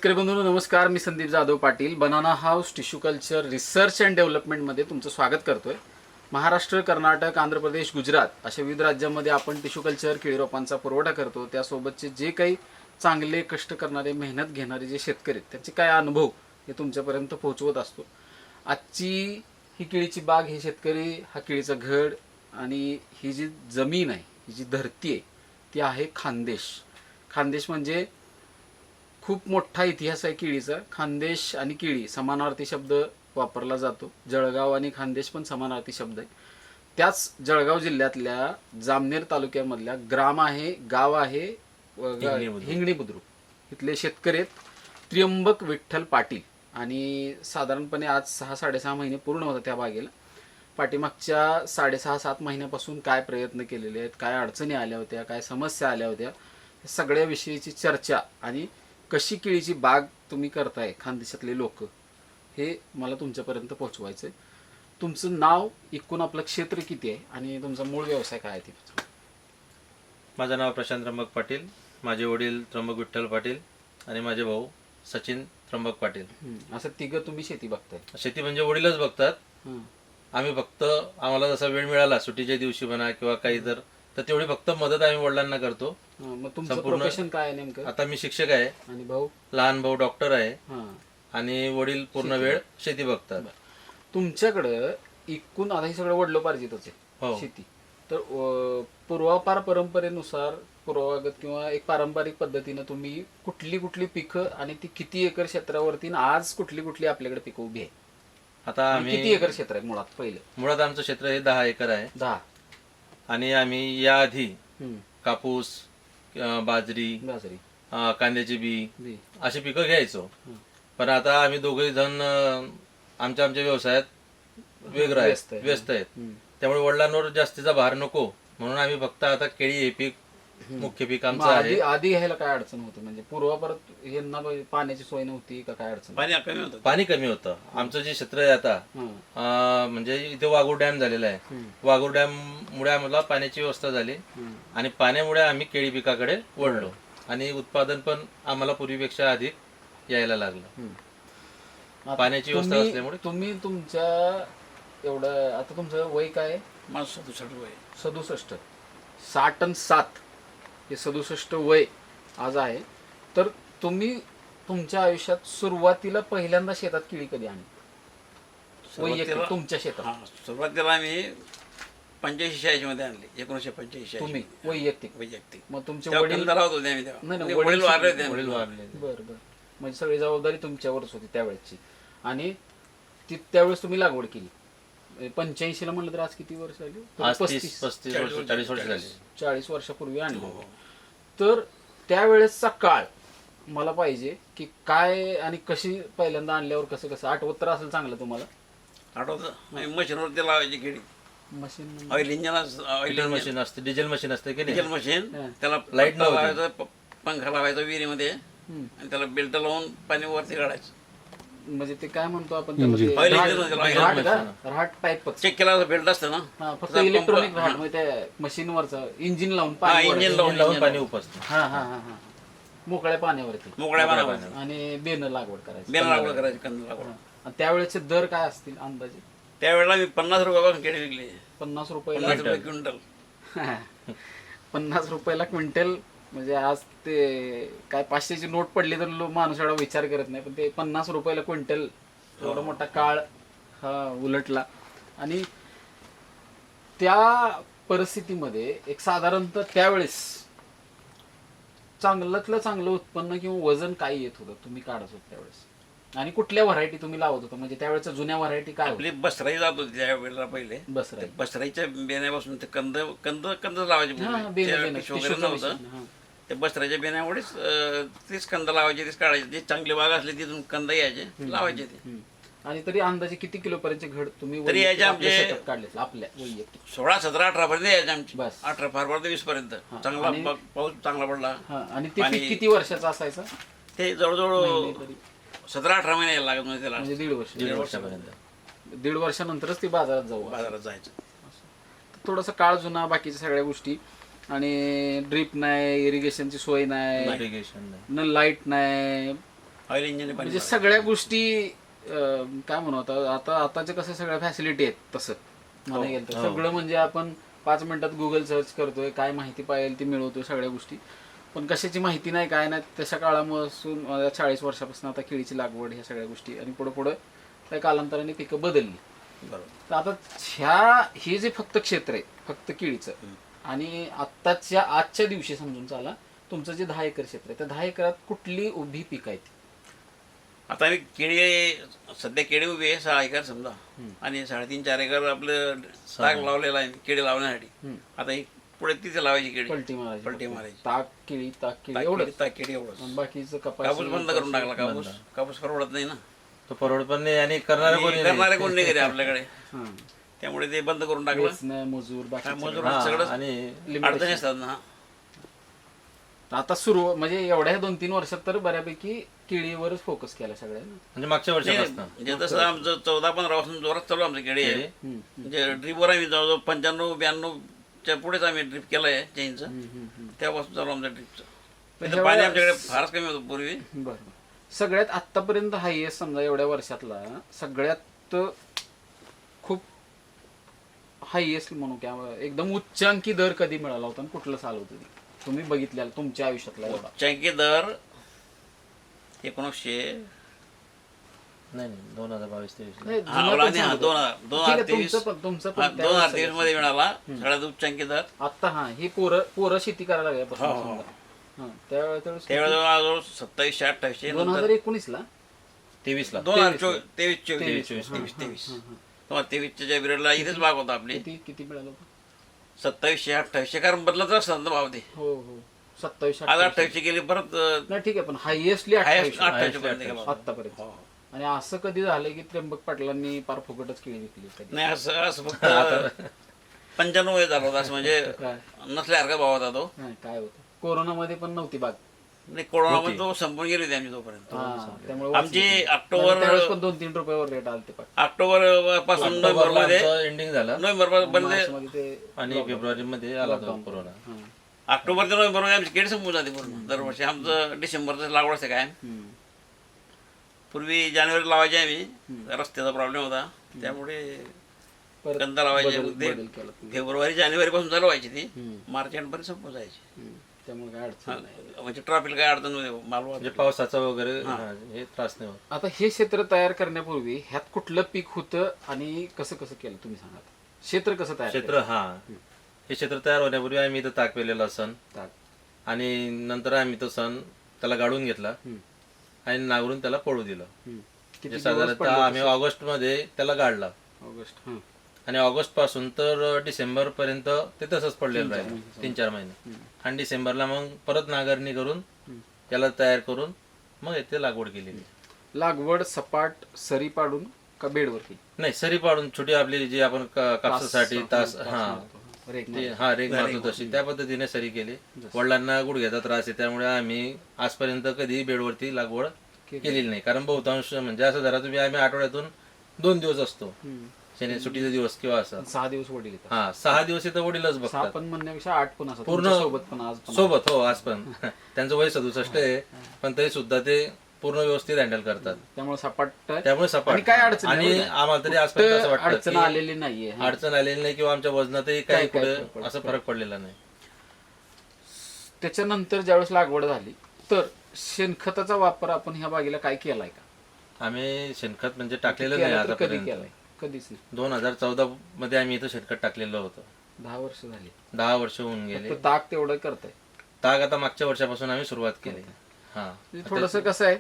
शेतकरी बंधूंनो नमस्कार. मी Sandeep Jadhav Patil banana house tissue culture research and डेव्हलपमेंटमध्ये तुमचं स्वागत करतोय. महाराष्ट्र, कर्नाटक, आंध्र प्रदेश, गुजरात अशा विविध राज्यांमध्ये आपण टिश्यू कल्चर केळी रोपांचा पुरवठा करतो. त्यासोबतचे जे काही चांगले कष्ट करणारे, मेहनत घेणारे जे शेतकरी आहेत त्यांचे काय अनुभव हे तुमच्यापर्यंत पोहोचवत असतो. आजची ही केळीची बाग, हे शेतकरी, हा केळीचा घड आणि ही जी जमीन आहे, ही जी धरती आहे ती आहे खानदेश. खानदेश म्हणजे खूप मोठा इतिहास आहे केळीचा. खानदेश आणि केळी समानार्थी शब्द वापरला जातो. जळगाव आणि खानदेश पण समानार्थी शब्द आहे. त्याच जळगाव जिल्ह्यातल्या जामनेर तालुक्यामधल्या गाव आहे हिंगणी बुद्रुक. इथले शेतकरी आहेत त्र्यंबक विठ्ठल पाटील. आणि साधारणपणे आज 6-6.5 महिने पूर्ण होतात त्या बागेला. पाठीमागच्या 6.5-7 महिन्यापासून काय प्रयत्न केलेले आहेत, काय अडचणी आल्या होत्या, काय समस्या आल्या होत्या, सगळ्या विषयीची चर्चा आणि कशी केळीची बाग तुम्ही करताय खानदेशातले लोक, हे मला तुमच्यापर्यंत पोहोचवायचं आहे. तुमचं नाव, एकूण आपलं क्षेत्र किती आहे आणि तुमचा मूळ व्यवसाय काय आहे ते. माझं नाव प्रशांत त्र्यंबक पाटील. माझे वडील त्र्यंबक विठ्ठल पाटील आणि माझे भाऊ सचिन त्र्यंबक पाटील. असं तिघं तुम्ही शेती बघताय? शेती म्हणजे वडीलच बघतात. आम्ही फक्त आम्हाला जसा वेळ मिळाला सुट्टीच्या दिवशी म्हणा किंवा काही तर तेवढी फक्त मदत आम्ही वडिलांना करतो. मग तुमचं प्रोफेशन काय आहे नेमकं? आता मी शिक्षक आहे आणि भाऊ? लहान भाऊ डॉक्टर आहे आणि वडील पूर्ण वेळ शेती बघतात. तुमच्याकडं एकूण आता हे सगळं वडिलोपार्जितच आहे शेती, तर पूर्वापार परंपरेनुसार पूर्वागत किंवा एक पारंपरिक पद्धतीनं तुम्ही कुठली कुठली पिकं आणि ती किती एकर क्षेत्रावरती आज कुठली कुठली आपल्याकडे पिकं उभी आहे? आता आम्ही किती एकर क्षेत्र आहे मुळात? मुळात आमचं क्षेत्र हे 10 एकर आहे. 10. आणि आम्ही याआधी कापूस, बाजरी, कांद्याची बी अशी पिकं घ्यायचो. पण आता आम्ही दोघे जण आमच्या व्यवसायात व्यस्त आहेत. त्यामुळे वडिलांवर जास्तीचा भार नको म्हणून आम्ही फक्त आता केळी हे पीक मुख्य पीक आमचं आहे. आधी घ्यायला काय अडचण होती? म्हणजे पूर्वापरत यांना पाण्याची सोय नव्हती का, काय अडचण? पाणी कमी होतं. आमचं जे क्षेत्र आहे आता म्हणजे इथे वाघूर डॅम झालेला आहे. वाघूर डॅम मुळे आम्हाला पाण्याची व्यवस्था झाली आणि पाण्यामुळे आम्ही केळी पिकाकडे वळलो आणि उत्पादन पण आम्हाला पूर्वीपेक्षा अधिक यायला लागलं पाण्याची व्यवस्था असल्यामुळे. तुम्ही तुमच्या एवढं, आता तुमचं वय काय? माझं 67 वय. 67. 60 आणि 7 हे 67 वय आज आहे. तर तुम्ही तुमच्या आयुष्यात सुरुवातीला पहिल्यांदा शेतात केळी कधी आणली? तुमच्या शेतात सुरुवातीला आम्ही 85-86 मध्ये आणली. 1985 तुम्ही वैयक्तिक? मग तुमचे वडील वडील वारले. बरं. म्हणजे सगळी जबाबदारी तुमच्यावरच होती त्यावेळेची. आणि त्यावेळेस तुम्ही लागवड केली 85 ला. म्हणलं तर आज किती वर्ष झाली? 40 वर्ष झाली. 40 वर्षापूर्वी आणलं. तर त्यावेळेसचा काळ मला पाहिजे की काय आणि कशी पहिल्यांदा आणल्यावर कसं कसं आठवत तर असेल चांगलं तुम्हाला? आठवतं. मशीनवरती लावायची केळी. मशीन? ऑइल इंजिन मशीन असते, डिझेल मशीन असते की डिझेल मशीन. त्याला लाईट लावायचं, पंखा लावायचा विहिरीमध्ये आणि त्याला बेल्ट लावून पाणी वरती काढायचं. म्हणजे ते काय म्हणतो आपण, रहाट टाईप चेक केला बेल्ट असतं ना, फक्त इलेक्ट्रॉनिक रहाट. म्हणजे त्या मशीनवरचं इंजिन लावून पाणी उपसतं मोकळ्या पाण्यावरती आणि बेन लागवड करायची. कंद त्यावेळेचे दर काय असतील अंदाजे? त्यावेळेला मी 50 रुपयापासून केळी विकली. 50 रुपये क्विंटल. 50 रुपयाला क्विंटल. म्हणजे आज ते काय 500ची नोट पडली तर माणूस एवढा विचार करत नाही, पण ते 50 रुपयाला क्विंटल, एवढा मोठा काळ हा उलटला. आणि त्या परिस्थितीमध्ये एक साधारणतः त्यावेळेस चांगल्यातलं चांगलं उत्पन्न किंवा वजन काय येत होतं तुम्ही काढत होत त्यावेळेस? आणि कुठल्या व्हरायटी तुम्ही लावत होता? म्हणजे त्यावेळेच्या जुन्या व्हरायटी काय? आपली बसराई जात होती त्यावेळेला. पहिले बसराईच्या बेण्यापासून ते कंद लावायचे. नव्हतं ते बसराच्या बेण्यामुळेच तीच कंद लावायचे, तीच काढायचे. जे चांगली बाग असली तिथून कंद यायचे, लावायचे ते. आणि तरी अंदाजे किती किलो पर्यंत घड तुम्ही तरी यायचे आमचे काढले आपल्या वैयक्तिक? 16, 17, 18 पर्यंत यायचे आमची. बस 18 फार फार 20 पर्यंत. चांगला पाऊस चांगला पडला. आणि ते किती वर्षाचं असायचं? ते जवळजवळ 17-18 महिने यायला लागत. त्याला म्हणजे 1.5 वर्षापर्यंत. 1.5 वर्षानंतरच ती बाजारात जायचं. थोडासा काळ जुना, बाकीच्या सगळ्या गोष्टी. आणि ड्रीप नाही, इरिगेशनची सोय नाही, न लाईट नाही, ऑइल इंजिन म्हणजे सगळ्या गोष्टी काय म्हणू आता आताचे कसं सगळ्या फॅसिलिटी आहेत तसं मला गेलं तर सगळं म्हणजे आपण 5 मिनिटात गुगल सर्च करतोय, काय माहिती पाहिजे ती मिळवतोय सगळ्या गोष्टी. पण कशाची माहिती नाही काय नाही तशा काळापासून 40 वर्षापासून आता केळीची लागवड ह्या सगळ्या गोष्टी आणि पुढं त्या कालांतराने पिकं बदलली. बरोबर. तर आता हे जे फक्त क्षेत्र आहे फक्त केळीचं आणि आजच्या दिवशी समजून चाला तुमचं जे 10 एकर क्षेत्र आहे त्या 10 एकरात कुठली उभी पिकं आहेत? आता आम्ही केळी सध्या केळी उभी आहे 6 एकर समजा आणि 3.5-4 एकर आपलं ताक लावलेलं आहे केळी लावण्यासाठी. आता ही पुढे तिथे लावायची केळी पलटी मारायची ताक केळी एवढं केळी एवढंच. आणि बाकीचं कापूस बंद करून टाकला. कापूस परवडत नाही ना, तो परवडत पण नाही आणि करणारे कोण नाही घरी आपल्याकडे, त्यामुळे ते बंद करून टाकलं. मजूर मजूर सगळं आणि अडचणी असतात ना. आता म्हणजे एवढ्या 2-3 वर्षात तर बऱ्यापैकी केळीवरच फोकस केला सगळ्यांना. म्हणजे मागच्या वर्षापासून म्हणजे तसं आमचं 14-15 वर्षांपासून जोरात चालू आमचं केळी आहे. म्हणजे ड्रीपवर आम्ही जवळजवळ 95-92च्या पुढेच आम्ही ड्रीप केलं आहे चेंजचं. तेव्हापासून चालू आमचं ड्रीपचं. पाणी आमच्याकडे फारच कमी होतं पूर्वी. बरं. सगळ्यात आतापर्यंत हायएस्ट समजा एवढ्या वर्षातला सगळ्यात खूप हायएस्ट म्हणू किंवा एकदम उच्चांकी दर कधी मिळाला होता आणि कुठलं साल होतं ते तुम्ही बघितलेलं तुमच्या आयुष्यातला एवढा? उच्चांकी दर 1900 नाही 2022-23 नाही, जुना पण सांगतो. ठीक आहे, 2023 तुमचं पण त्यावेळेस 2023 मध्ये मिळाला सगळ्यात उच्चांकी दर. आता ही पोरं शेती करायला लागल्यापासून समजा. त्यावेळेस त्यावेळेस जवळजवळ 2700-2800 2019 ला 23 ला 2023 2023च्या ज्या पिरियडला इथेच भाग होता आपली किती मिळालं होतं? 2700-2800 कारण बदलत असतात ना भाव ते. हो 27 आज 2800 गेले परत नाही ठीक आहे पण हायएस्टली 2800 पर्यंत गेला. आतापर्यंत. आणि असं कधी झालंय की त्र्यंबक पाटलांनी फार फुकटच केळी विकली कधी? नाही असं फक्त 95 झालं होतं असं म्हणजे नसल्यासारखा भाव होता तो. नाही काय होतं कोरोनामध्ये पण नव्हती बाग. नाही कोरोनामध्ये तो संपून गेली होती आमची तोपर्यंत. त्यामुळे आमची ऑक्टोबर पण 2-3 रुपयावर रेट आलते ऑक्टोबर पासून नोव्हेंबर मध्ये एंडिंग झाला नोव्हेंबर मध्ये ते आणि फेब्रुवारी मध्ये आला तो कोरोना. ऑक्टोबर ते नोव्हेंबर मध्ये आमची केळी संपून जाते पूर्ण दरवर्षी. आमचं डिसेंबरचं लागवड असते काय. पूर्वी जानेवारी लावायची आम्ही, रस्त्याचा प्रॉब्लेम होता त्यामुळे कंद लावायचे. फेब्रुवारी-जानेवारी पासून चालू व्हायची ती, मार्च एंड पर्यंत संपून जायची. त्यामुळे काय अडचण नाही. म्हणजे ट्रॉफिक काय अडचण नव्हती मालवा. म्हणजे पावसाचा वगैरे हे त्रास नाही होत. आता हे क्षेत्र तयार करण्यापूर्वी ह्यात कुठलं पीक होतं आणि कसं केलं तुम्ही सांगा? क्षेत्र कसं तयार क्षेत्र हे क्षेत्र तयार होण्यापूर्वी आम्ही इथं ताक पेलेलं असन आणि नंतर आम्ही तो सण त्याला गाडून घेतला आणि नांगरून त्याला पळू दिलं. किती साधारणतः आम्ही ऑगस्ट मध्ये त्याला गाडला. ऑगस्ट आणि ऑगस्ट पासून तर डिसेंबर पर्यंत ते तसंच पडलेलं राहिलं 3-4 महिने. आणि डिसेंबरला मग परत नांगरणी करून त्याला तयार करून मग इथे लागवड केलेली. लागवड सपाट सरी पाडून का बेडवरती? नाही सरी पाडून छोटी आपली जी आपण कापसासाठी तास रेग मारतो तशी त्या पद्धतीने सरी केली. वडिलांना गुडघ्याचा त्रास आहे त्यामुळे आम्ही आजपर्यंत कधी बेडवरती लागवड केलेली नाही. कारण बहुतांश म्हणजे असं जरा तुम्ही आम्ही आठवड्यातून 2 दिवस असतो शनी सुट्टीचा दिवस किंवा असं 6 दिवस वडील येतात. 6 दिवस इथं वडीलच बघतात. पण म्हणण्यापेक्षा 8 पण असतात पूर्ण सोबत पण आज पण सोबत. हो आज पण त्यांचं वय 67 आहे पण तरी सुद्धा ते पूर्ण व्यवस्थित हँडल करतात. त्यामुळे सपाट सपाट काय अडचण आणि आम्हाला तरी आजपर्यंत असं वाटतं अडचण आलेली नाहीये. अडचण आलेली नाही किंवा आमच्या वजनातही काही कुठे असं फरक पडलेला नाही. त्याच्यानंतर ज्यावेळेस लागवड झाली तर शेणखताचा वापर आपण ह्या बागेला काय केलाय का? आम्ही शेणखत म्हणजे टाकलेलं नाही आतापर्यंत. कधीच नाही. 2014 मध्ये आम्ही इथं शेणखत टाकलेलं होतं. 10 वर्ष झाली. 10 वर्ष होऊन गेले. ताक तेवढं करताय? ताक आता मागच्या वर्षापासून आम्ही सुरुवात केली. थोडस कसं आहे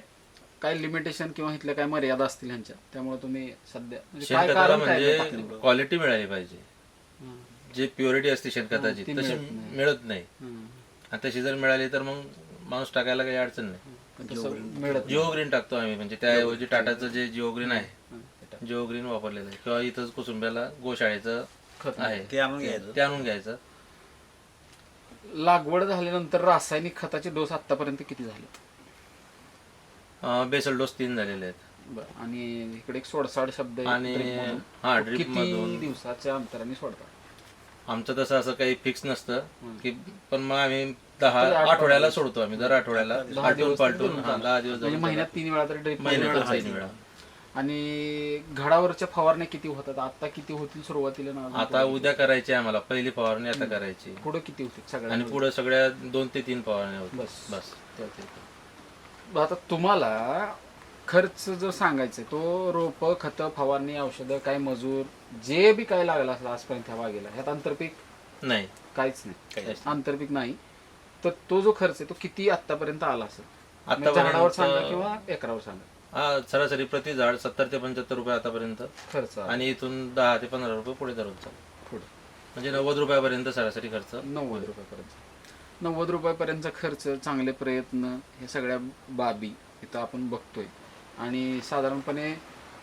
काय लिमिटेशन किंवा इथल्या काय मर्यादा असतील ह्यांच्या त्यामुळे तुम्ही सध्या शेणखताला म्हणजे क्वालिटी मिळाली पाहिजे. जी प्युरिटी असते शेणखताची तशी मिळत नाही. आणि तशी जर मिळाली तर मग माणूस टाकायला काही अडचण नाही. जिओ ग्रीन टाकतो आम्ही म्हणजे त्याऐवजी टाटाचं जे जिओ ग्रीन आहे जिओ ग्रीन वापरलेलं आहे किंवा इथंच कुसुंब्याला गोशाळेचं खत आहे ते आणून घ्यायचं. लागवड झाल्यानंतर रासायनिक खताचे डोस आतापर्यंत किती झाले? बेसल डोस 3 झालेले आहेत. आणि इकडे एक 16 शब्द आणि किती दिवसाच्या अंतराने सोडतात? आमचं तसं असं काही फिक्स नसतं की, पण मग आम्ही 10 आठवड्याला सोडतो आम्ही, दर आठवड्याला पालटून 10 दिवस म्हणजे महिन्यात 3 वेळा तरी ड्रिप महिन्याला 3 वेळा. आणि घडावरच्या फवारण्या किती होतात आता, किती होतील सुरुवातीला ना? आता उद्या करायची आम्हाला पहिली फवारणी, आता करायची. पुढे किती होतील सगळ्या? आणि पुढे सगळ्या 2 ते 3 फवारण्या होतील. बस. बस. आता तुम्हाला खर्च जर सांगायचा तो रोप, खत, फवारणी, औषधं, काय मजूर, जे बी काय लागलं असलं आजपर्यंत ह्या बागेला, ह्यात आंतरपीक नाही, काहीच नाही, आंतरपीक नाही, तर तो जो खर्च आहे तो किती आतापर्यंत आला असेल? झाडावर सांगा किंवा एकरावर सांगा. सरासरी प्रति झाड 70 ते 75 रुपये आतापर्यंत खर्च आणि इथून 10 ते 15 रुपये पुढे धरून चालू. पुढे म्हणजे 90 रुपयापर्यंत सरासरी खर्च. 90 रुपयापर्यंत. 90 रुपयापर्यंतचा खर्च, चांगले प्रयत्न, हे सगळ्या बाबी इथं आपण बघतोय. आणि साधारणपणे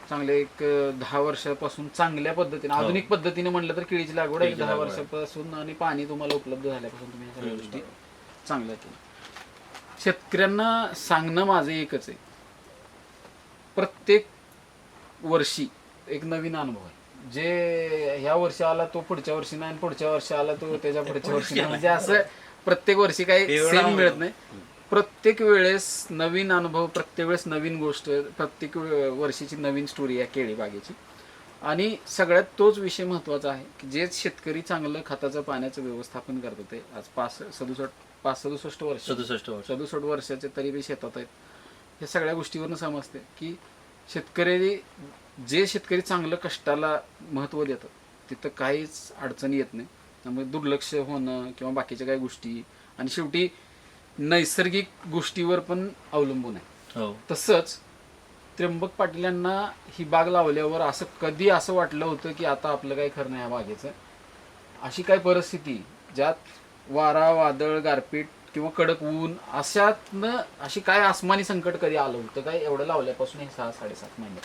चांगले एक 10 वर्षापासून चांगल्या पद्धतीने, आधुनिक पद्धतीने म्हणलं तर केळीची लागवड एक 10 वर्षापासून, आणि पाणी तुम्हाला उपलब्ध झाल्यापासून तुम्ही ह्या सगळ्या गोष्टी चांगल्या केल्या. शेतकऱ्यांना सांगणं माझं एकच आहे, प्रत्येक वर्षी एक नवीन अनुभव आहे. जे ह्या वर्षी आला तो पुढच्या वर्षी नाही, पुढच्या वर्षी आला तो त्याच्या पुढच्या वर्षी नाही, म्हणजे असं प्रत्येक वर्षी काही सेम मिळत नाही. प्रत्येक वेळेस नवीन अनुभव, प्रत्येक वेळेस नवीन गोष्ट, प्रत्येक वर्षीची नवीन स्टोरी आहे केळी बागेची. आणि सगळ्यात तोच विषय महत्वाचा आहे की जे शेतकरी चांगलं खताचं पाण्याचं व्यवस्थापन करतात ते आज 67 वर्षाचे तरी बी शेतात आहेत. हे सगळ्या गोष्टीवरनं समजते की जे शेतकरी चांगलं कष्टाला महत्त्व देतात तिथं काहीच अडचणी येत नाही. त्यामुळे दुर्लक्ष होणं किंवा बाकीच्या काही गोष्टी, आणि शेवटी नैसर्गिक गोष्टीवर पण अवलंबून आहे. तसंच त्र्यंबक पाटील यांना ही बाग लावल्यावर असं कधी असं वाटलं होतं की आता आपलं काही खरं नाही या बागेचं? अशी काय परिस्थिती ज्यात वारा, वादळ, गारपीट किंवा कडक ऊन अशातनं अशी काय आसमानी संकट कधी आलं होतं काय एवढं लावल्यापासून हे 6-7.5 महिने?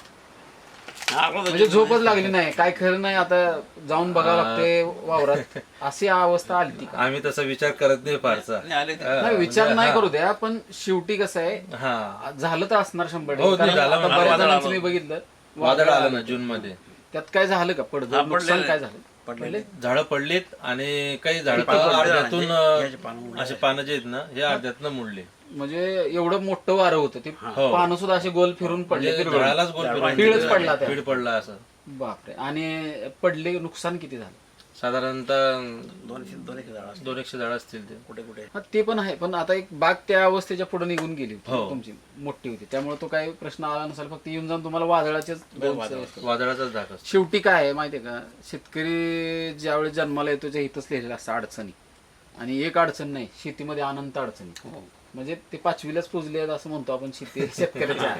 म्हणजे झोपच लागली नाही, काय खरं नाही, आता जाऊन बघावं लागते वावरात, अशी अवस्था आली ती? आम्ही तसा विचार करत नाही फारसा. नाही, विचार नाही करू द्या, पण शेवटी कसं आहे, झालं तर असणार 100%. बऱ्याच जणांचं मी बघितलं वादळ आलं ना जून मध्ये, त्यात काय झालं का? नुकसान काय झालं? झाडं पडलीत आणि काही झाडं अर्ध्यातून असे पानं जे आहेत ना हे अर्ध्यातनं मुडले. म्हणजे एवढं मोठं वारं होतं ते पानं सुद्धा असे गोल फिरून पडले, झाडालाच गोल फिरून पीड पडला असं. बापरे. आणि पडले, नुकसान किती झालं? साधारणतः 200 झाड असतील ते कुठे कुठे. ते पण आहे, पण आता एक बाग त्या अवस्थेच्या पुढे निघून गेली होती तुमची, मोठी होती, त्यामुळे तो काही प्रश्न आला नसेल. फक्त येऊन जाऊन तुम्हाला वादळाचाच धाक असतो. शेवटी काय आहे माहितीये का, शेतकरी ज्यावेळेस जन्माला येतो त्या इथंच लिहिलेलं असतं अडचणी, आणि एक अडचण नाही, शेतीमध्ये अनंत अडचणी. म्हणजे ते 5वीलाच पुजले असं म्हणतो आपण शेतकऱ्याच्या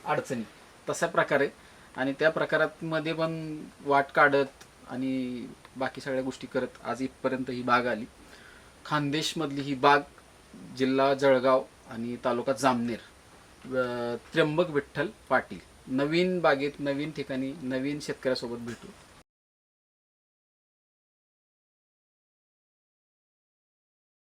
अडचणी, तशा प्रकारे. आणि त्या प्रकारात मध्ये पण वाट काढत आणि बाकी सगळ्या गोष्टी करत आज इथपर्यंत ही बाग आली. खानदेशमधली ही बाग, जिल्हा जळगाव आणि तालुका जामनेर, त्र्यंबक विठ्ठल पाटील. नवीन बागेत, नवीन ठिकाणी, नवीन शेतकऱ्यासोबत भेटू.